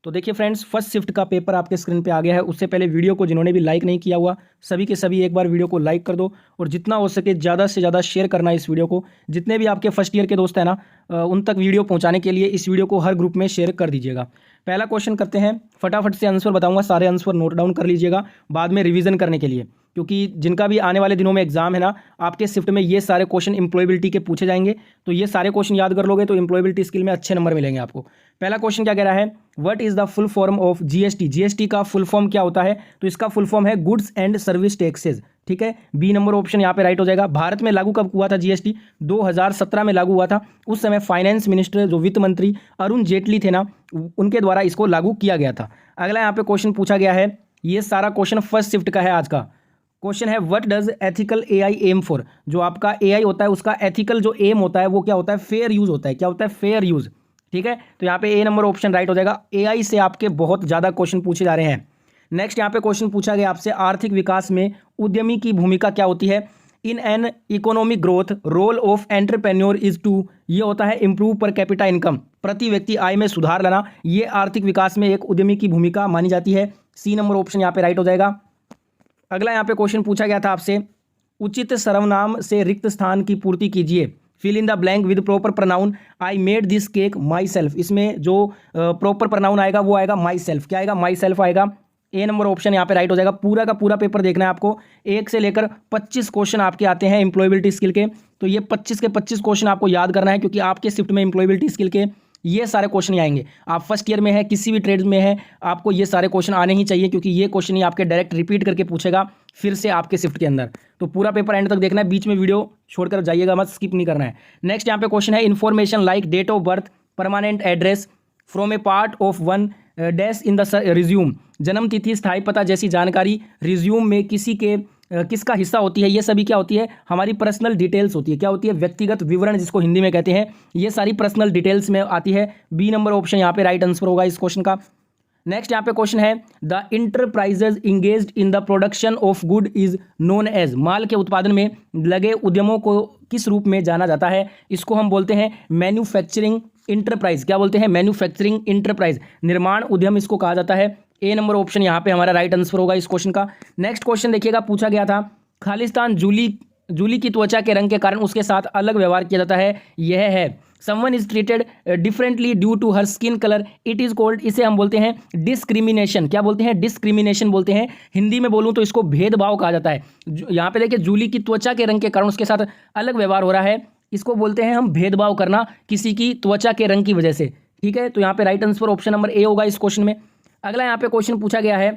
तो देखिए friends, first shift का पेपर आपके स्क्रीन पे आ गया है। उससे पहले वीडियो को जिन्होंने भी लाइक नहीं किया हुआ, सभी के सभी एक बार वीडियो को लाइक कर दो और जितना हो सके ज़्यादा से ज़्यादा शेयर करना है इस वीडियो को। जितने भी आपके फर्स्ट ईयर के दोस्त हैं ना, उन तक वीडियो पहुंचाने के लिए इस वीडियो को हर ग्रुप में शेयर कर दीजिएगा। पहला क्वेश्चन करते हैं, फटाफट से आंसर बताऊंगा, सारे आंसर नोट डाउन कर लीजिएगा बाद में रिवीजन करने के लिए, क्योंकि जिनका भी आने वाले दिनों में एग्जाम है ना, आपके शिफ्ट में ये सारे क्वेश्चन एम्प्लॉयबिलिटी के पूछे जाएंगे। तो ये सारे क्वेश्चन याद कर लोगे तो एम्प्लॉयबिलिटी स्किल में अच्छे नंबर मिलेंगे आपको। पहला क्वेश्चन क्या कह रहा है, what is the full form of GST. GST का फुल फॉर्म क्या होता है? तो इसका फुल फॉर्म है गुड्स एंड सर्विस टैक्सेस। ठीक है, बी नंबर ऑप्शन यहाँ पे राइट हो जाएगा। भारत में लागू कब हुआ था जीएसटी? 2017 में लागू हुआ था। उस समय फाइनेंस मिनिस्टर जो वित्त मंत्री अरुण जेटली थे ना, उनके द्वारा इसको लागू किया गया था। अगला यहाँ पे क्वेश्चन पूछा गया है, ये सारा क्वेश्चन फर्स्ट शिफ्ट का है। आज का क्वेश्चन है, what does ethical AI aim for. जो आपका एआई होता है उसका एथिकल जो एम होता है वो क्या होता है? फेयर यूज होता है। क्या होता है? Fair use. ठीक है, तो यहाँ पे ए नंबर ऑप्शन राइट हो जाएगा। एआई से आपके बहुत ज़्यादा क्वेश्चन पूछे जा रहे हैं। नेक्स्ट यहाँ पे क्वेश्चन पूछा गया आपसे, आर्थिक विकास में उद्यमी की भूमिका क्या होती है? In an economic growth role of entrepreneur is to, ये होता है इम्प्रूव पर कैपिटा इनकम, प्रति व्यक्ति आय में सुधार लाना। ये आर्थिक विकास में एक उद्यमी की भूमिका मानी जाती है। सी नंबर ऑप्शन यहाँ पे राइट हो जाएगा। अगला यहाँ पे क्वेश्चन पूछा गया था आपसे, उचित सर्वनाम से रिक्त स्थान की पूर्ति कीजिए। Fill in the blank with proper pronoun. I made this cake myself. इसमें जो प्रॉपर प्रोनाउन आएगा वो आएगा माई सेल्फ। क्या आएगा? माई सेल्फ आएगा। ए नंबर ऑप्शन यहाँ पे राइट हो जाएगा। पूरा का पूरा पेपर देखना है आपको, 1 से लेकर 25 क्वेश्चन आपके आते हैं एम्प्लॉयबिलिटी स्किल के। तो ये 25 के 25 क्वेश्चन आपको याद करना है, क्योंकि आपके शिफ्ट में एम्प्लॉयबिलिटी स्किल के ये सारे क्वेश्चन ही आएंगे। आप फर्स्ट ईयर में है, किसी भी ट्रेड में है, आपको ये सारे क्वेश्चन आने ही चाहिए, क्योंकि ये क्वेश्चन ही आपके डायरेक्ट रिपीट करके पूछेगा फिर से आपके शिफ्ट के अंदर। तो पूरा पेपर एंड तक देखना है, बीच में वीडियो छोड़कर जाइएगा मत, स्किप नहीं करना है। नेक्स्ट यहाँ पे क्वेश्चन है, information like date of birth, permanent address from a part of one dash in the resume. जन्म तिथि, स्थायी पता जैसी जानकारी रिज्यूम में किसी के किसका हिस्सा होती है? ये सभी क्या होती है? हमारी पर्सनल डिटेल्स होती है। क्या होती है? व्यक्तिगत विवरण, जिसको हिंदी में कहते हैं। ये सारी पर्सनल डिटेल्स में आती है। बी नंबर ऑप्शन यहाँ पे राइट आंसर होगा इस क्वेश्चन का। नेक्स्ट यहाँ पे क्वेश्चन है, the enterprises engaged in the production of good is known as. माल के उत्पादन में लगे उद्यमों को किस रूप में जाना जाता है? इसको हम बोलते हैं मैन्युफैक्चरिंग इंटरप्राइज। क्या बोलते हैं? मैन्युफैक्चरिंग इंटरप्राइज, निर्माण उद्यम इसको कहा जाता है। ए नंबर ऑप्शन यहाँ पे हमारा राइट आंसर होगा इस क्वेश्चन का। नेक्स्ट क्वेश्चन देखिएगा, पूछा गया था, खालिस्तान जूली की त्वचा के रंग के कारण उसके साथ अलग व्यवहार किया जाता है। यह है, someone is treated differently due to her skin colour, it is called, इसे हम बोलते हैं डिस्क्रिमिनेशन। क्या बोलते हैं? डिस्क्रिमिनेशन बोलते हैं। हिंदी में बोलूं तो इसको भेदभाव कहा जाता है। यहाँ पे देखिए, जूली की त्वचा के रंग के कारण उसके साथ अलग व्यवहार हो रहा है, इसको बोलते हैं हम भेदभाव करना किसी की त्वचा के रंग की वजह से। ठीक है, तो यहाँ पे राइट आंसर ऑप्शन नंबर ए होगा इस क्वेश्चन में। अगला यहाँ पे क्वेश्चन पूछा गया है,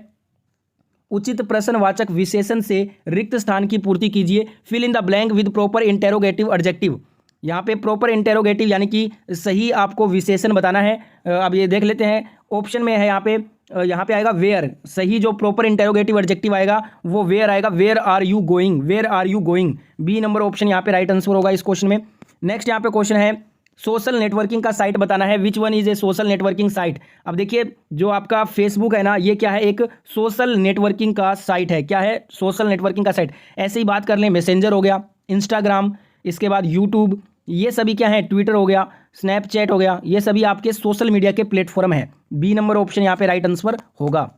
उचित प्रश्नवाचक विशेषण से रिक्त स्थान की पूर्ति कीजिए। Fill in the blank with proper interrogative adjective. यहाँ पे प्रॉपर इंटेरोगेटिव यानी कि सही आपको विशेषण बताना है। अब ये देख लेते हैं, ऑप्शन में है यहाँ पे आएगा वेयर। सही जो प्रॉपर इंटेरोगेटिव एडजेक्टिव आएगा वो वेयर आएगा। Where are you going, where are you going. B number option यहाँ पे राइट आंसर होगा इस क्वेश्चन में। नेक्स्ट यहाँ पे क्वेश्चन है, सोशल नेटवर्किंग का साइट बताना है। Which one is a social networking site. अब देखिए, जो आपका फेसबुक है ना, ये क्या है? एक सोशल नेटवर्किंग का साइट है। क्या है? सोशल नेटवर्किंग का साइट। ऐसे ही बात कर लें, मैसेंजर हो गया, इंस्टाग्राम, इसके बाद यूट्यूब, ये सभी क्या है? ट्विटर हो गया, स्नैपचैट हो गया, ये सभी आपके सोशल मीडिया के प्लेटफॉर्म है। बी नंबर ऑप्शन यहाँ पे राइट आंसर होगा।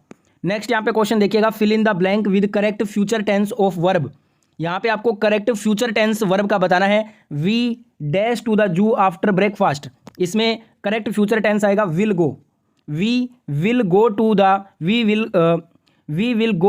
नेक्स्ट यहाँ पे क्वेश्चन देखिएगा, fill in the blank with correct future tense of verb. यहाँ पे आपको करेक्ट फ्यूचर टेंस वर्ब का बताना है। We dash to the zoo after breakfast. इसमें करेक्ट फ्यूचर टेंस आएगा will go. We will go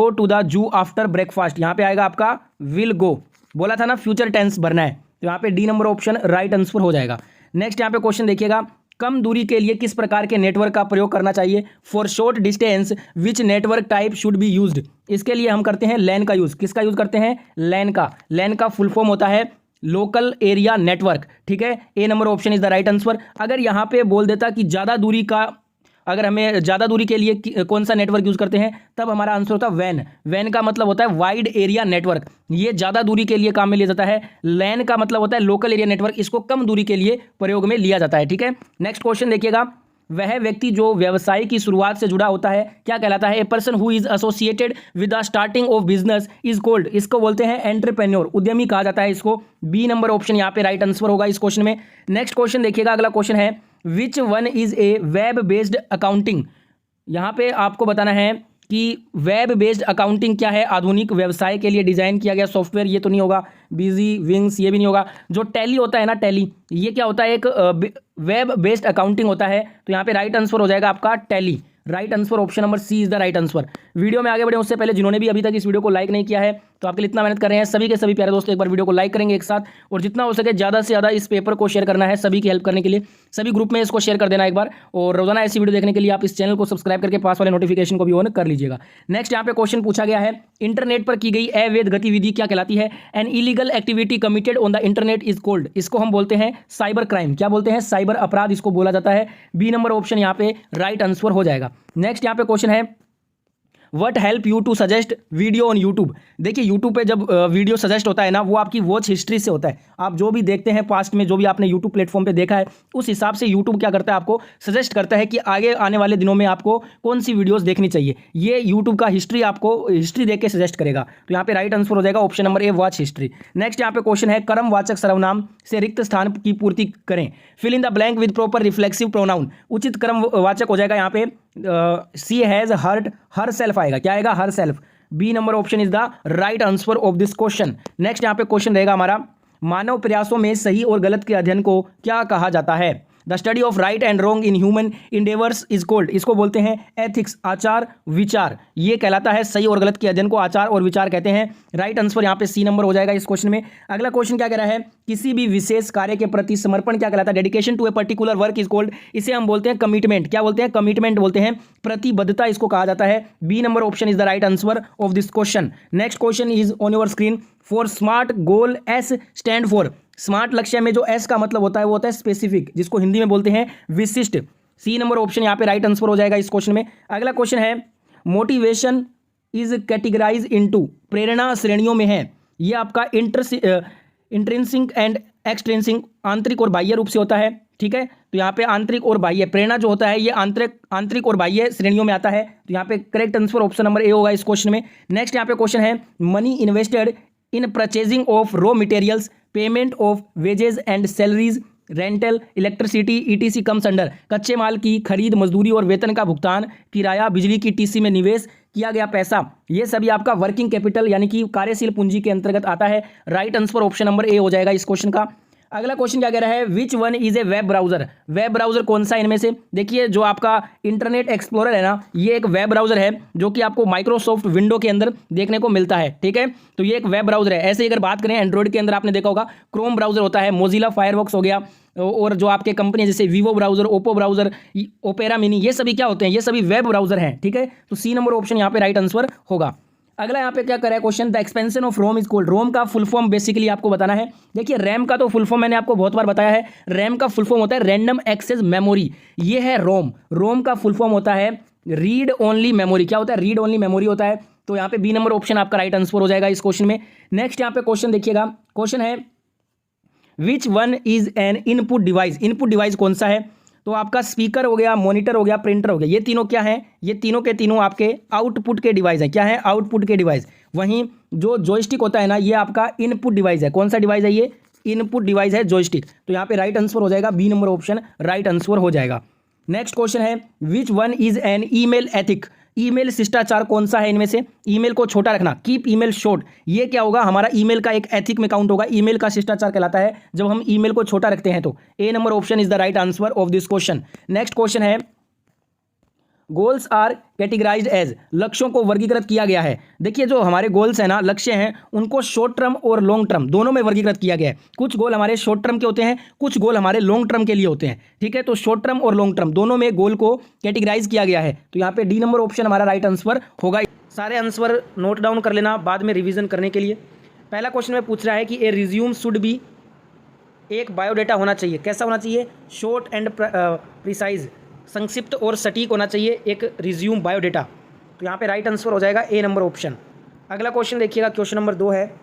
to the zoo after breakfast. यहाँ पे आएगा आपका विल गो। बोला था ना फ्यूचर टेंस भरना है, तो यहाँ पे D number option right answer हो जाएगा। नेक्स्ट यहाँ पे क्वेश्चन देखिएगा, कम दूरी के लिए किस प्रकार के नेटवर्क का प्रयोग करना चाहिए? For short distance which network type should be used. इसके लिए हम करते हैं लैन का यूज। किसका यूज करते हैं? लैन का। लैन का फुल फॉर्म होता है लोकल एरिया नेटवर्क। ठीक है, A number option is the right answer. अगर यहाँ पे बोल देता कि ज़्यादा दूरी का, अगर हमें ज़्यादा दूरी के लिए कौन सा नेटवर्क यूज़ करते हैं, तब हमारा आंसर होता है वैन। वैन का मतलब होता है वाइड एरिया नेटवर्क, ये ज़्यादा दूरी के लिए काम में लिया जाता है। लैन का मतलब होता है लोकल एरिया नेटवर्क, इसको कम दूरी के लिए प्रयोग में लिया जाता है। ठीक है, नेक्स्ट क्वेश्चन देखिएगा, वह व्यक्ति जो व्यवसाय की शुरुआत से जुड़ा होता है क्या कहलाता है? A person who is associated with the starting of business is called, इसको बोलते हैं एंटरप्रेन्योर, उद्यमी कहा जाता है इसको। बी नंबर ऑप्शन यहाँ पे राइट आंसर होगा इस क्वेश्चन में। नेक्स्ट क्वेश्चन देखिएगा, अगला क्वेश्चन है, which one is a web based accounting यहाँ पे आपको बताना है कि वेब बेस्ड अकाउंटिंग क्या है, आधुनिक व्यवसाय के लिए डिजाइन किया गया सॉफ्टवेयर, ये तो नहीं होगा। बिजी विंग्स, ये भी नहीं होगा। जो टैली होता है ना, टैली, ये क्या होता है, एक वेब बेस्ड अकाउंटिंग होता है। तो यहाँ पे राइट आंसर हो जाएगा आपका tally. Right answer option number C is the right answer. Video में आगे बढ़े उससे पहले जिन्होंने भी अभी तक इस वीडियो को लाइक नहीं किया है, तो आपके लिए इतना मेहनत कर रहे हैं, सभी के सभी प्यारे दोस्त एक बार वीडियो को लाइक करेंगे एक साथ, और जितना हो सके ज़्यादा से ज़्यादा इस पेपर को शेयर करना है सभी की हेल्प करने के लिए। सभी ग्रुप में इसको शेयर कर देना एक बार, और रोजाना ऐसी वीडियो देखने के लिए आप इस चैनल को सब्सक्राइब करके पास वाले नोटिफिकेशन को भी ऑन कर लीजिएगा। नेक्स्ट यहाँ पे क्वेश्चन पूछा गया है, इंटरनेट पर की गई अवैध गतिविधि क्या कहलाती है? An illegal activity committed on the internet is called, इसको हम बोलते हैं साइबर क्राइम। क्या बोलते हैं? साइबर अपराध इसको बोला जाता है। बी नंबर ऑप्शन यहाँ पे राइट आंसर हो जाएगा। नेक्स्ट यहाँ पे क्वेश्चन है, what help you to suggest video on YouTube. देखिए यूट्यूब पे जब वीडियो सजेस्ट होता है ना, वो आपकी वॉच हिस्ट्री से होता है। आप जो भी देखते हैं पास्ट में, जो भी आपने यूट्यूब प्लेटफॉर्म पे देखा है, उस हिसाब से यूट्यूब क्या करता है, आपको सजेस्ट करता है कि आगे आने वाले दिनों में आपको कौन सी वीडियोस देखनी चाहिए। ये यूट्यूब का हिस्ट्री आपको हिस्ट्री देख के सजेस्ट करेगा। तो यहाँ पे राइट आंसर हो जाएगा ऑप्शन नंबर ए, वॉच हिस्ट्री। नेक्स्ट यहाँ पे क्वेश्चन है, कर्मवाचक सर्वनाम से रिक्त स्थान की पूर्ति करें। Fill in the blank with proper reflexive pronoun. उचित कर्मवाचक हो जाएगा यहाँ पे she has hurt herself आएगा। क्या आएगा? Herself. B number option is the right answer of this question. Next यहाँ पे क्वेश्चन रहेगा हमारा, मानव प्रयासों में सही और गलत के अध्ययन को क्या कहा जाता है? The study of right and wrong in human endeavours is called, इसको बोलते हैं एथिक्स, आचार विचार। ये कहलाता है सही और गलत के अध्ययन को आचार और विचार कहते हैं। राइट आंसर यहाँ पे सी नंबर हो जाएगा इस क्वेश्चन में। अगला क्वेश्चन क्या कह रहा है, किसी भी विशेष कार्य के प्रति समर्पण क्या कहलाता है? Dedication to a particular work is called, इसे हम बोलते हैं कमिटमेंट। क्या बोलते हैं? कमिटमेंट बोलते हैं, प्रतिबद्धता इसको कहा जाता है। B number option is the right answer of this question. Next question is on your screen, for SMART goal S stand for. SMART लक्ष्य में जो एस का मतलब होता है वो होता है स्पेसिफिक, जिसको हिंदी में बोलते हैं विशिष्ट। सी नंबर ऑप्शन यहाँ पे राइट आंसर हो जाएगा इस क्वेश्चन में। अगला क्वेश्चन है, मोटिवेशन इज कैटेगराइज इनटू, प्रेरणा श्रेणियों में है। ये आपका इंट्रिंसिक एंड एक्सट्रिंसिक, आंतरिक और बाह्य रूप से होता है। ठीक है, तो यहाँ पे आंतरिक और बाह्य, प्रेरणा जो होता है ये आंतरिक और बाह्य श्रेणियों में आता है। तो यहाँ पे करेक्ट आंसर ऑप्शन नंबर ए होगा इस क्वेश्चन में। नेक्स्ट यहाँ पे क्वेश्चन है, money invested in purchasing of raw materials, payment of wages and salaries, rental, electricity etc comes under. कच्चे माल की खरीद, मजदूरी और वेतन का भुगतान, किराया, बिजली की टीसी में निवेश किया गया पैसा, ये सभी आपका वर्किंग कैपिटल यानी कि कार्यशील पूंजी के अंतर्गत आता है। Right answer option number A हो जाएगा इस क्वेश्चन का। अगला क्वेश्चन क्या कह रहा है, which one is a web browser. Web browser कौन सा है इनमें से? देखिए जो आपका इंटरनेट एक्सप्लोरर है ना, ये एक वेब ब्राउजर है जो कि आपको माइक्रोसॉफ्ट विंडो के अंदर देखने को मिलता है। ठीक है, तो ये एक वेब ब्राउजर है। ऐसे ही अगर बात करें एंड्रॉइड के अंदर, आपने देखा होगा क्रोम ब्राउजर होता है, मोजिला फायरफॉक्स हो गया, और जो आपके कंपनी जैसे Vivo browser, Oppo browser, opera mini, ये सभी क्या होते हैं? ये सभी वेब ब्राउजर हैं। ठीक है, तो सी नंबर ऑप्शन यहाँ पे राइट आंसर होगा। अगला यहाँ पे क्या कर रहा है question, the expansion of ROM is called. ROM का फुल फॉर्म बेसिकली आपको बताना है। देखिए रैम का तो फुल फॉर्म मैंने आपको बहुत बार बताया है, रैम का फुल फॉर्म होता है रैंडम एक्सेस मेमोरी। ये है रोम। रोम का फुल फॉर्म होता है रीड ओनली मेमोरी। क्या होता है? रीड ओनली मेमोरी होता है। तो यहाँ पे बी नंबर ऑप्शन आपका राइट आंसर हो जाएगा इस क्वेश्चन में। नेक्स्ट यहाँ पे क्वेश्चन देखिएगा, क्वेश्चन है which one is N input device. Input device कौन सा है? तो आपका स्पीकर हो गया, मॉनिटर हो गया, प्रिंटर हो गया, ये तीनों क्या है? ये तीनों के तीनों आपके आउटपुट के डिवाइस हैं। क्या है? आउटपुट के डिवाइस। वहीं जो जॉयस्टिक होता है ना, ये आपका इनपुट डिवाइस है। कौन सा डिवाइस है? ये इनपुट डिवाइस है जॉयस्टिक। तो यहाँ पे राइट आंसर हो जाएगा B number option right answer हो जाएगा। नेक्स्ट क्वेश्चन है, which one is an email ethic. Email शिष्टाचार कौन सा है इनमें से? ईमेल को छोटा रखना, कीप ईमेल शॉर्ट, ये क्या होगा? हमारा ईमेल का एक एथिक में काउंट होगा। ईमेल का शिष्टाचार कहलाता है जब हम ईमेल को छोटा रखते हैं। तो A number option is the right answer of this question. Next question है, गोल्स आर कैटेगराइज्ड एज। लक्ष्यों को वर्गीकृत किया गया है। देखिए जो हमारे गोल्स हैं ना, लक्ष्य हैं, उनको शॉर्ट टर्म और लॉन्ग टर्म दोनों में वर्गीकृत किया गया है। कुछ गोल हमारे शॉर्ट टर्म के होते हैं, कुछ गोल हमारे लॉन्ग टर्म के लिए होते हैं। ठीक है, तो शॉर्ट टर्म और लॉन्ग टर्म दोनों में गोल को कैटेगराइज किया गया है। तो यहाँ पे डी नंबर ऑप्शन हमारा राइट आंसर होगा। सारे आंसर नोट डाउन कर लेना बाद में रिविजन करने के लिए। पहला क्वेश्चन में पूछ रहा है कि ए रिज्यूम शुड बी, एक बायोडेटा होना चाहिए। कैसा होना चाहिए? शॉर्ट एंड प्रिसाइज, संक्षिप्त और सटीक होना चाहिए एक रिज्यूम बायोडेटा। तो यहाँ पे राइट आंसर हो जाएगा ए नंबर ऑप्शन। अगला क्वेश्चन देखिएगा, क्वेश्चन नंबर 2 है।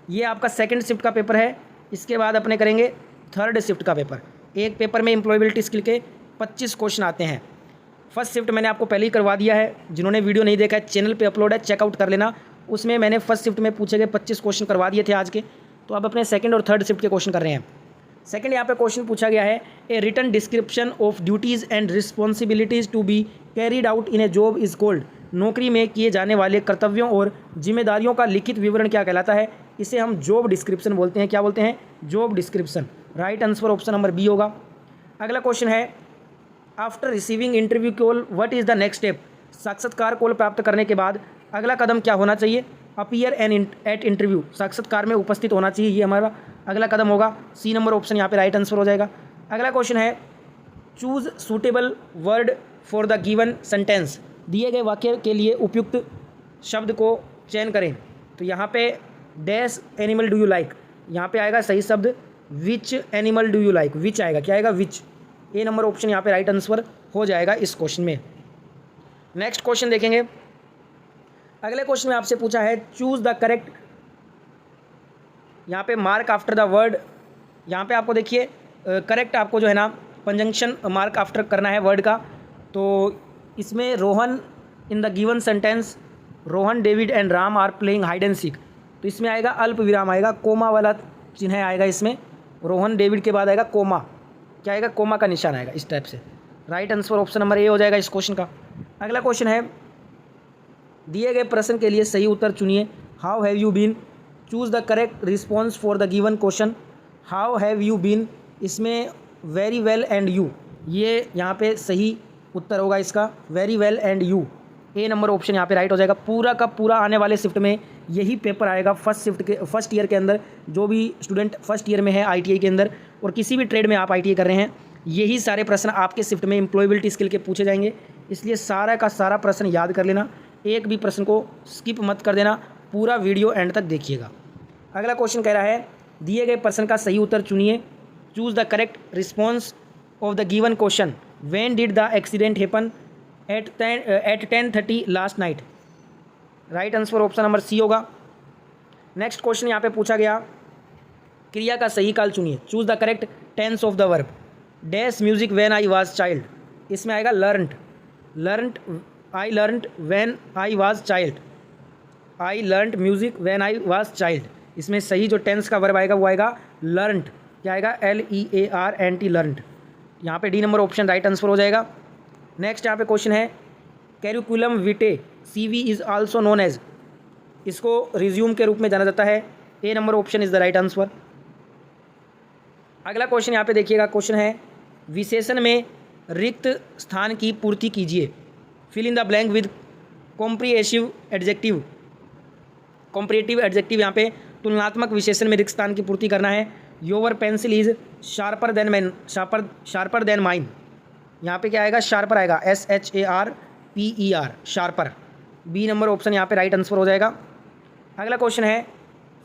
ये आपका सेकंड शिफ्ट का पेपर है। इसके बाद अपने करेंगे थर्ड शिफ्ट का पेपर। एक पेपर में एम्प्लॉयबिलिटी स्किल के 25 क्वेश्चन आते हैं। फर्स्ट शिफ्ट मैंने आपको पहले ही करवा दिया है। जिन्होंने वीडियो नहीं देखा है, चैनल पर अपलोड है, चेकआउट कर लेना। उसमें मैंने फर्स्ट शिफ्ट में पूछे गए 25 क्वेश्चन करवा दिए थे आज के। तो अब अपने सेकेंड और थर्ड शिफ्ट के क्वेश्चन कर रहे हैं। सेकंड यहाँ पे क्वेश्चन पूछा गया है, a written description of duties and responsibilities to be carried out in a job is called. नौकरी में किए जाने वाले कर्तव्यों और जिम्मेदारियों का लिखित विवरण क्या कहलाता है? इसे हम जॉब डिस्क्रिप्शन बोलते हैं। क्या बोलते हैं? Job description. Right answer option number B होगा। अगला क्वेश्चन है, after receiving interview call what is the next step? साक्षात्कार कॉल प्राप्त करने के बाद अगला कदम क्या होना चाहिए? अपीयर एट इंटरव्यू, साक्षात्कार में उपस्थित होना चाहिए, ये हमारा अगला कदम होगा। सी नंबर ऑप्शन यहाँ पे राइट आंसर हो जाएगा। अगला क्वेश्चन है, choose suitable word for the given sentence. दिए गए वाक्य के लिए उपयुक्त शब्द को चयन करें। तो यहाँ पे dash animal do you like, यहाँ पे आएगा सही शब्द which animal do you like, which आएगा, क्या आएगा? विच। ए नंबर ऑप्शन यहाँ पे राइट आंसर हो जाएगा इस क्वेश्चन में। नेक्स्ट क्वेश्चन देखेंगे। अगले क्वेश्चन में आपसे पूछा है, चूज द करेक्ट, यहाँ पे मार्क आफ्टर द वर्ड, यहाँ पे आपको देखिए करेक्ट आपको जो है ना कंजंक्शन मार्क आफ्टर करना है वर्ड का। तो इसमें Rohan in the given sentence, Rohan David and Ram are playing hide and seek, तो इसमें आएगा अल्प विराम, आएगा कोमा वाला चिन्ह आएगा इसमें। रोहन डेविड के बाद आएगा कोमा, क्या आएगा? कोमा का निशान आएगा इस टाइप से। Right answer option number A हो जाएगा इस क्वेश्चन का। अगला क्वेश्चन है, दिए गए प्रश्न के लिए सही उत्तर चुनिए। How have you been, choose the correct response for the given question. How have you been, इसमें वेरी वेल एंड यू, ये यहाँ पे सही उत्तर होगा इसका, very well and you. A number option यहाँ पे राइट हो जाएगा। पूरा का पूरा आने वाले शिफ्ट में यही पेपर आएगा फर्स्ट ईयर के अंदर। जो भी स्टूडेंट फर्स्ट ईयर में है ITI के अंदर और किसी भी ट्रेड में आप ITI कर रहे हैं, यही सारे प्रश्न आपके शिफ्ट में एम्प्लॉयबिलिटी स्किल के पूछे जाएंगे। इसलिए सारा का सारा प्रश्न याद कर लेना, एक भी प्रश्न को स्किप मत कर देना, पूरा वीडियो एंड तक देखिएगा। अगला क्वेश्चन कह रहा है, दिए गए प्रश्न का सही उत्तर चुनिए। Choose the correct response of the given question. When did the accident happen? At 10:30 last night. Right answer option number C होगा। नेक्स्ट क्वेश्चन यहाँ पे पूछा गया, क्रिया का सही काल चुनिए। Choose the correct tense of the verb. Dash music when I was child, इसमें आएगा learned, learned I learned when I was child, I learned music when I was child. इसमें सही जो टेंस का वर्ब आएगा वो आएगा लर्नड, क्या आएगा? LEARNT, learned. यहाँ पे D number option right answer हो जाएगा। नेक्स्ट यहाँ पे क्वेश्चन है, curriculum vitae CV is also known as, इसको रिज्यूम के रूप में जाना जाता है। A number option is the right answer. अगला क्वेश्चन यहाँ पे देखिएगा, क्वेश्चन है, विशेषण में रिक्त स्थान की पूर्ति कीजिए। Fill in the blank with comprehensive adjective. Comparative adjective, यहाँ पे तुलनात्मक विशेषण में रिक्त स्थान की पूर्ति करना है। Your pencil is sharper than man, sharper than mine, यहाँ पे क्या आएगा? शार्पर आएगा, SHARPER, sharper. B number option यहाँ पे राइट आंसर हो जाएगा। अगला क्वेश्चन है,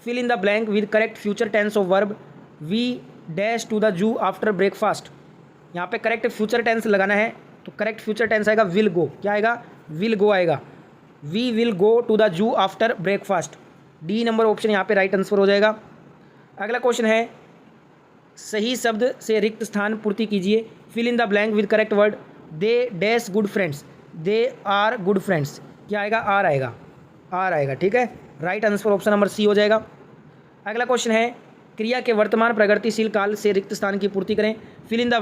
fill in the blank with correct future tense of verb. We dash to the zoo after breakfast, यहाँ पे करेक्ट फ्यूचर टेंस लगाना है। तो करेक्ट फ्यूचर टेंस आएगा विल गो, क्या आएगा? विल गो आएगा। We will go to the zoo after breakfast. D number option यहाँ पे राइट आंसर हो जाएगा। अगला क्वेश्चन है, सही शब्द से रिक्त स्थान पूर्ति कीजिए। Fill in the blank with correct word. They dash good friends, they are good friends, क्या आएगा? आर आएगा, आर आएगा, ठीक है। Right answer option number C हो जाएगा। अगला क्वेश्चन है, क्रिया के वर्तमान प्रगतिशील काल से रिक्त स्थान की पूर्ति करें। Fill in the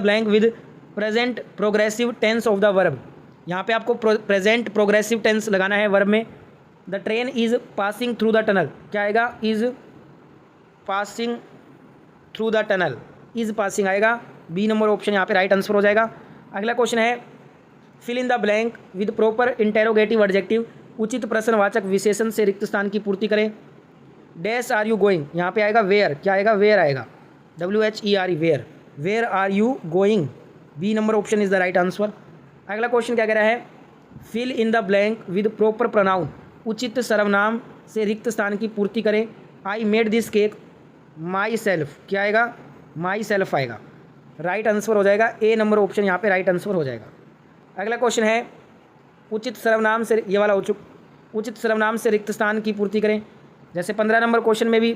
blank with present progressive tense of the verb. यहाँ पे आपको प्रेजेंट प्रोग्रेसिव टेंस लगाना है वर्ब में। The train is passing through the tunnel, क्या आएगा? Is passing through the tunnel, is passing आएगा। बी नंबर ऑप्शन यहाँ पे राइट आंसर हो जाएगा। अगला क्वेश्चन है, fill in the blank with proper interrogative adjective. उचित प्रश्नवाचक विशेषण से रिक्त स्थान की पूर्ति करें। डैश आर यू गोइंग, यहाँ पे आएगा वेयर, क्या आएगा? वेयर आएगा, WHERE, where, where are you going. B number option is the right answer. अगला क्वेश्चन क्या कह रहा है, fill in the blank with proper pronoun. उचित सर्वनाम से रिक्त स्थान की पूर्ति करें। I made this cake myself, क्या आएगा? माई सेल्फ आएगा। राइट आंसर हो जाएगा। ए नंबर ऑप्शन यहाँ पे राइट आंसर हो जाएगा। अगला क्वेश्चन है, उचित सर्वनाम से, ये वाला हो चुका, उचित सर्वनाम से रिक्त स्थान की पूर्ति करें। जैसे 15 नंबर क्वेश्चन में भी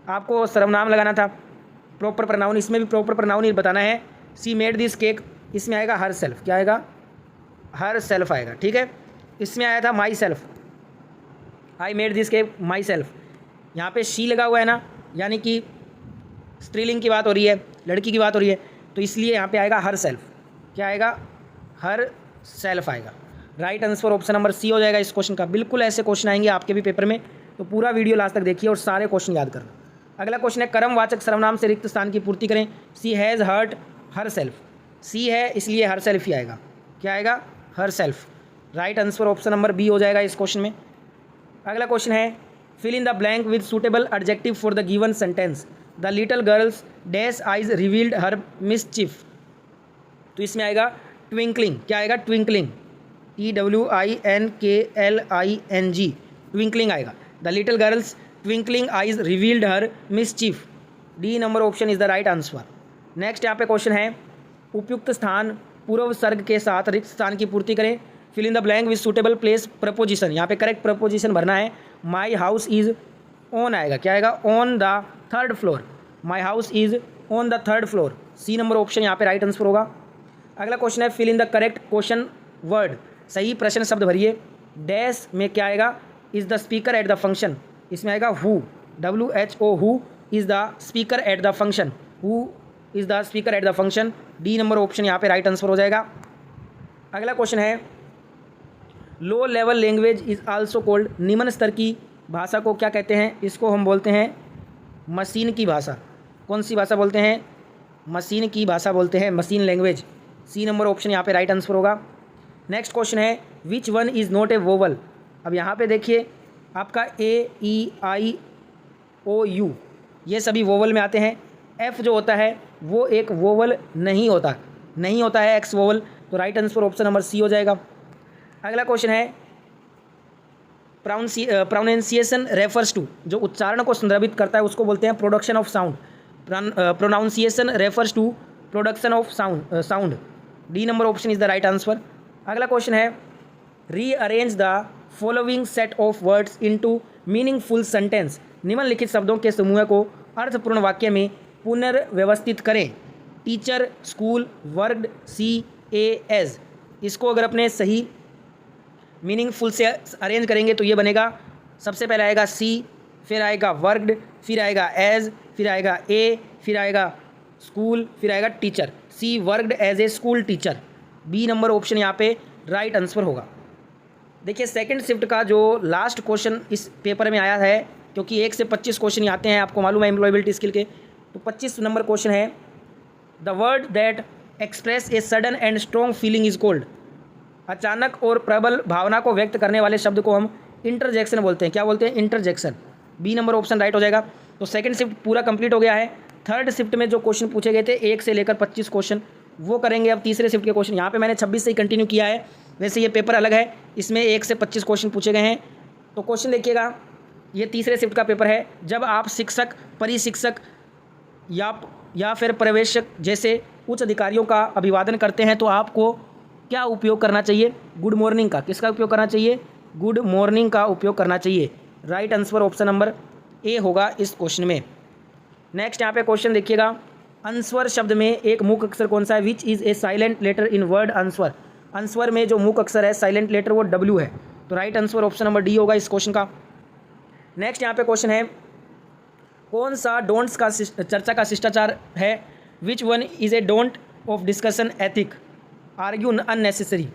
आपको सर्वनाम लगाना था, प्रॉपर प्रोनाउन, इसमें भी प्रॉपर प्रोनाउन ही बताना है। सी मेड दिस केक, इसमें आएगा हर सेल्फ, क्या आएगा? हर सेल्फ आएगा, ठीक है। इसमें आया था my self, I made this cake my self. यहाँ पे शी लगा हुआ है ना, यानी कि स्त्रीलिंग की बात हो रही है, लड़की की बात हो रही है, तो इसलिए यहाँ पे आएगा हर सेल्फ, क्या आएगा? हर सेल्फ आएगा। Right answer option number C हो जाएगा इस क्वेश्चन का। बिल्कुल ऐसे क्वेश्चन आएंगे आपके भी पेपर में, तो पूरा वीडियो लास्ट तक देखिए और सारे क्वेश्चन याद करना। अगला क्वेश्चन है कर्मवाचक सर्वनाम से रिक्त स्थान की पूर्ति करें। She has hurt herself. She है इसलिए हर सेल्फ ही आएगा। क्या आएगा? Herself. Right answer option number B हो जाएगा इस क्वेश्चन में। अगला क्वेश्चन है fill in the blank with suitable adjective for the given sentence. The little girls dash eyes revealed her mischief. तो इसमें आएगा ट्विंकलिंग। क्या आएगा? ट्विंकलिंग। TWINKLING ट्विंकलिंग आएगा। The little girls twinkling eyes revealed her मिसचिफ। D number option is the right answer. Next यहाँ पे question है उपयुक्त स्थान पूर्व सर्ग के साथ रिक्त स्थान की पूर्ति करें। Fill in the blank with suitable place preposition. यहाँ पे करेक्ट प्रपोजिशन भरना है। माई हाउस इज ऑन आएगा। क्या आएगा? On the third floor. My house is on the third floor. C number option यहाँ पे राइट आंसर होगा। अगला क्वेश्चन है fill in the correct question word. सही प्रश्न शब्द भरिए। डैश में क्या आएगा? Is the speaker at the function. इसमें आएगा who. WHO who is the speaker at the function. Who is the speaker at the function. D number option यहाँ पे राइट आंसर हो जाएगा। अगला क्वेश्चन है low level language is also cold. निम्न स्तर की भाषा को क्या कहते हैं? इसको हम बोलते हैं मशीन की भाषा। कौन सी भाषा बोलते हैं? मशीन की भाषा बोलते हैं, machine language. C number option यहाँ पे राइट आंसर होगा। नेक्स्ट क्वेश्चन है which one is not a vowel. अब यहाँ पे देखिए आपका AEIOU ये सभी वोवल में आते हैं। F जो होता है वो एक वोवल नहीं होता है, एक्स वोवल। तो right answer option number C हो जाएगा। अगला क्वेश्चन है प्रोनाउंसिएशन रेफर्स टू। जो उच्चारण को संदर्भित करता है उसको बोलते हैं production of sound. Pronunciation refers to production of sound. D number option is the right answer. अगला क्वेश्चन है rearrange the following set of words into meaningful sentence. निम्नलिखित शब्दों के समूह को अर्थपूर्ण वाक्य में पुनर्व्यवस्थित करें। Teacher, school, worked, CAS। इसको अगर अपने सही मीनिंगफुल से अरेंज करेंगे तो ये बनेगा, सबसे पहले आएगा सी, फिर आएगा वर्कड, फिर आएगा एज, फिर आएगा ए, फिर आएगा स्कूल, फिर आएगा teacher. She worked as a school teacher. B number option यहाँ पे राइट आंसर होगा। देखिए सेकंड शिफ्ट का जो लास्ट क्वेश्चन इस पेपर में आया है, क्योंकि 1 से 25 क्वेश्चन आते हैं, आपको मालूम है एम्प्लॉयबिलिटी स्किल के, तो 25 नंबर क्वेश्चन है the word that express a sudden and strong feeling is called. अचानक और प्रबल भावना को व्यक्त करने वाले शब्द को हम इंटरजेक्शन बोलते हैं। क्या बोलते हैं? Interjection. B number option right हो जाएगा। तो सेकंड शिफ्ट पूरा कंप्लीट हो गया है। थर्ड शिफ्ट में जो क्वेश्चन पूछे गए थे 1 से लेकर 25 क्वेश्चन वो करेंगे अब तीसरे शिफ्ट के क्वेश्चन। यहाँ पे मैंने 26 से ही कंटिन्यू किया है, वैसे ये पेपर अलग है, इसमें 1 से 25 क्वेश्चन पूछे गए हैं। तो क्वेश्चन देखिएगा, ये तीसरे शिफ्ट का पेपर है। जब आप शिक्षक, परिशिक्षक या फिर पर्यवेक्षक जैसे उच्च अधिकारियों का अभिवादन करते हैं तो आपको क्या उपयोग करना चाहिए? गुड मॉर्निंग का। किसका उपयोग करना चाहिए? गुड मॉर्निंग का उपयोग करना चाहिए। राइट आंसर ऑप्शन नंबर ए होगा इस क्वेश्चन में। नेक्स्ट यहाँ पे क्वेश्चन देखिएगा, अंस्वर शब्द में एक मुख्य अक्षर कौन सा है? Which is a silent letter in word answer. Answer में जो मुख्य अक्षर है साइलेंट लेटर वो W है। तो right answer option number D होगा इस क्वेश्चन का। नेक्स्ट यहाँ पे क्वेश्चन है कौन सा डोंट्स का चर्चा का शिष्टाचार है? Which one is a don't of discussion ethic, argue unnecessary.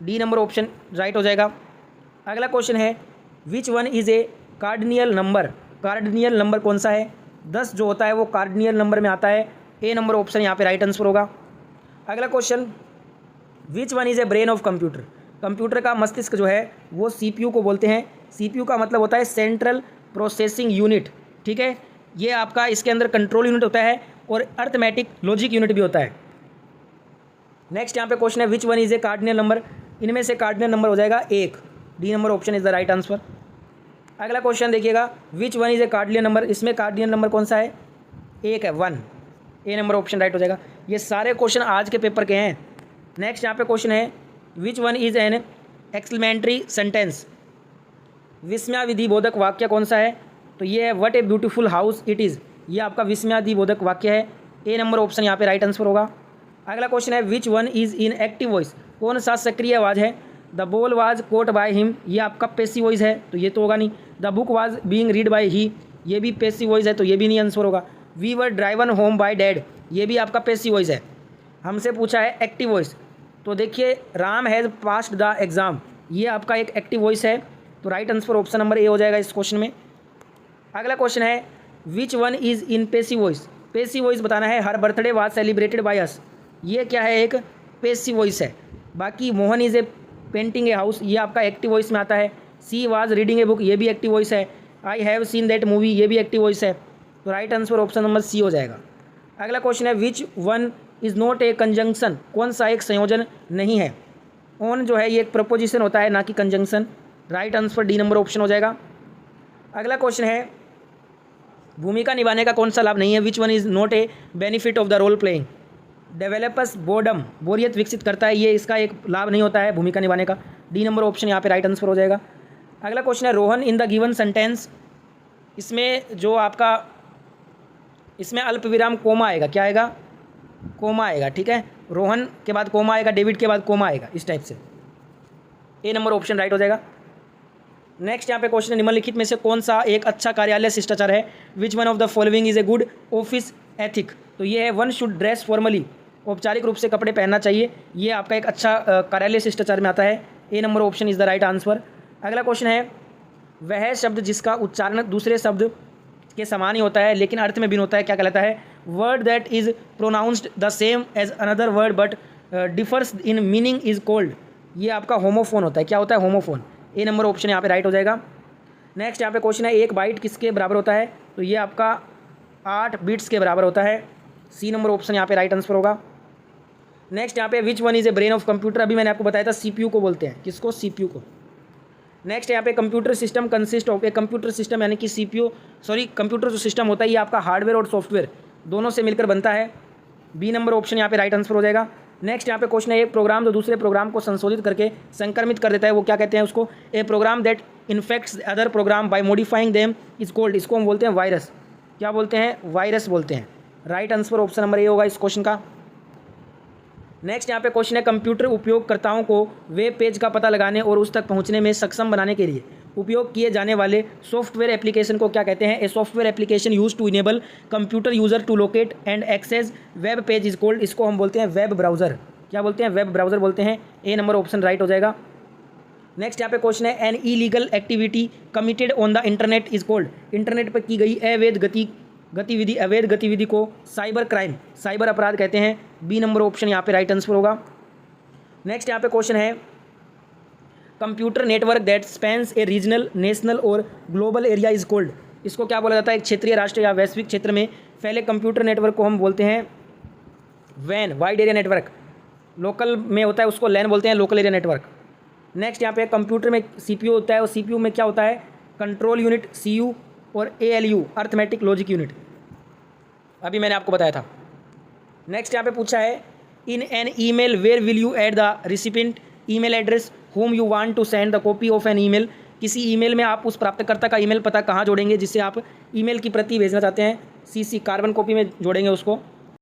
D number option right हो जाएगा। अगला क्वेश्चन है which one is a cardinal number. Cardinal number कौन सा है? 10 जो होता है वो कार्डिनियल नंबर में आता है। ए नंबर ऑप्शन यहाँ पे राइट आंसर होगा। अगला question which one is A brain of computer. Computer का मस्तिष्क जो है वो CPU को बोलते हैं। CPU का मतलब होता है सेंट्रल प्रोसेसिंग यूनिट। ठीक है, ये आपका इसके अंदर कंट्रोल यूनिट होता है और अर्थमेटिक लॉजिक यूनिट भी होता है। नेक्स्ट यहाँ पे क्वेश्चन है which one is A cardinal number. इनमें से कार्डिनल नंबर हो जाएगा 1। D number option is the right answer. अगला क्वेश्चन देखिएगा विच one is A cardinal number. इसमें कार्डिनल नंबर कौन सा है? 1 है, 1। ए नंबर ऑप्शन राइट हो जाएगा। ये सारे क्वेश्चन आज के पेपर के हैं। नेक्स्ट यहाँ पे क्वेश्चन है which one is an exclamatory sentence. विस्मयादिबोधक वाक्य कौन सा है? तो ये है what a beautiful house it is. ये आपका विस्मयादिबोधक वाक्य है। ए नंबर ऑप्शन यहाँ पे राइट आंसर होगा। अगला क्वेश्चन है which one is in active voice. कौन सा सक्रिय आवाज़ है? The ball was caught by him, ये आपका पैसिव वॉइस है तो ये तो होगा नहीं। The book was being read by he, ये भी पैसिव वॉइस है तो ये भी नहीं आंसर होगा। We were driven home by dad, ये भी आपका पैसिव वॉइस है। हमसे पूछा है एक्टिव वॉइस, तो देखिए Ram has passed the exam, ये आपका एक एक्टिव वॉइस है, तो right answer option number A हो जाएगा इस क्वेश्चन में। अगला क्वेश्चन है which one is in passive voice, passive voice बताना है। Her birthday was celebrated by us, ये क्या है, एक पेसिव वॉइस है। बाकी Mohan is a painting a house, ये आपका एक्टिव वॉइस में आता है। She was reading a book, ये भी एक्टिव वॉइस है। I have seen that movie, ये भी एक्टिव वॉइस है, तो right answer option number C हो जाएगा। अगला क्वेश्चन है which one is not a conjunction, कौन सा एक संयोजन नहीं है। ऑन जो है ये एक प्रपोजिशन होता है, ना कि conjunction, right answer D number option हो जाएगा। अगला क्वेश्चन है भूमिका निभाने का कौन सा लाभ नहीं है। Which one is not a benefit of the role playing, developers boredom, बोरियत विकसित करता है, ये इसका एक लाभ नहीं होता है भूमिका निभाने का, डी नंबर ऑप्शन यहाँ पे राइट आंसर हो जाएगा। अगला क्वेश्चन है Rohan in the given sentence, इसमें जो आपका इसमें अल्प विराम कोमा आएगा, क्या आएगा, कोमा आएगा, ठीक है। रोहन के बाद कोमा आएगा, डेविड के बाद कोमा आएगा, इस टाइप से, ए नंबर ऑप्शन राइट हो जाएगा। नेक्स्ट यहाँ पे क्वेश्चन है निम्नलिखित में से कौन सा एक अच्छा कार्यालय शिष्टाचार है। Which one of the following is a good office ethic, तो ये है वन शुड ड्रेस फॉर्मली, औपचारिक रूप से कपड़े पहनना चाहिए, ये आपका एक अच्छा कार्यालय शिष्टाचार में आता है, A number option is the right answer. अगला क्वेश्चन है वह शब्द जिसका उच्चारण दूसरे शब्द के समान ही होता है लेकिन अर्थ में भिन्न होता है, क्या कहलाता है। Word that is pronounced the same as another word but differs in meaning is called, ये आपका होमोफोन होता है, क्या होता है, होमोफोन, ए नंबर ऑप्शन यहाँ पे राइट हो जाएगा। नेक्स्ट यहाँ पे क्वेश्चन है एक बाइट किसके बराबर होता है, तो ये आपका 8 बिट्स के बराबर होता है, सी नंबर ऑप्शन यहाँ पे राइट आंसर होगा। नेक्स्ट यहाँ पे विच one is a brain of computer, अभी मैंने आपको बताया था सीपीयू को बोलते हैं, किसको, सीपीयू को। नेक्स्ट यहाँ पे computer system consist of, a computer system यानी कि सीपीयू, सॉरी कंप्यूटर जो सिस्टम होता है ये आपका हार्डवेयर और सॉफ्टवेयर दोनों से मिलकर बनता है, बी नंबर ऑप्शन यहाँ पे राइट आंसर हो जाएगा। नेक्स्ट यहाँ पे क्वेश्चन है एक प्रोग्राम जो दूसरे प्रोग्राम को संशोधित करके संक्रमित कर देता है, वो क्या कहते हैं उसको, a program that infects other program by modifying them is called, इसको हम बोलते हैं वायरस, क्या बोलते हैं, वायरस बोलते हैं, राइट आंसर ऑप्शन नंबर ए होगा इस क्वेश्चन का। नेक्स्ट यहाँ पे क्वेश्चन है कंप्यूटर उपयोगकर्ताओं को वेब पेज का पता लगाने और उस तक पहुँचने में सक्षम बनाने के लिए उपयोग किए जाने वाले सॉफ्टवेयर एप्लीकेशन को क्या कहते हैं। A software application use to enable computer user to locate and access web page is called, इसको हम बोलते हैं वेब ब्राउज़र, क्या बोलते हैं, वेब ब्राउज़र बोलते हैं, ए नंबर ऑप्शन राइट हो जाएगा। नेक्स्ट यहाँ पे क्वेश्चन है an illegal activity committed on the internet is called, internet पर की गई अवैध अवैध गतिविधि को साइबर क्राइम, साइबर अपराध कहते हैं, बी नंबर ऑप्शन यहाँ पे राइट आंसर होगा। नेक्स्ट यहाँ पे क्वेश्चन है computer network that spans A regional, national और ग्लोबल एरिया इज कॉल्ड, इसको क्या बोला जाता है, एक क्षेत्रीय, राष्ट्रीय या वैश्विक क्षेत्र में फैले कंप्यूटर नेटवर्क को हम बोलते हैं वैन, वाइड एरिया नेटवर्क, लोकल में होता है उसको लैन बोलते हैं, लोकल एरिया नेटवर्क। नेक्स्ट यहाँ पे कंप्यूटर में सीपीयू होता है और सीपीयू में क्या होता है, कंट्रोल यूनिट सीयू और एएलयू अर्थमेटिक लॉजिक यूनिट, अभी मैंने आपको बताया था। नेक्स्ट यहाँ पे पूछा है in an email where will you add the recipient email address whom you want to send the copy of an email, किसी ईमेल में आप उस प्राप्तकर्ता का ईमेल पता कहाँ जोड़ेंगे जिससे आप ईमेल की प्रति भेजना चाहते हैं, सीसी कार्बन कॉपी में जोड़ेंगे उसको,